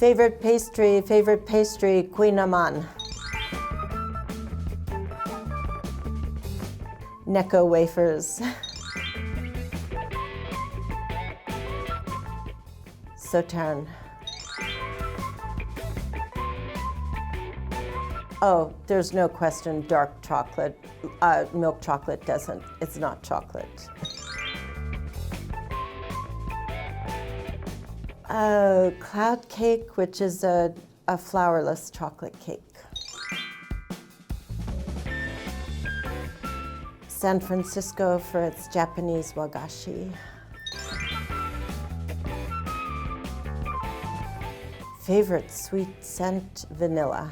Favorite pastry, Queen Aman. Necco wafers. Sauterne. Oh, there's no question, dark chocolate. Milk chocolate doesn't, it's not chocolate. Cloud cake, which is a flourless chocolate cake. San Francisco for its Japanese wagashi. Favorite sweet scent, vanilla.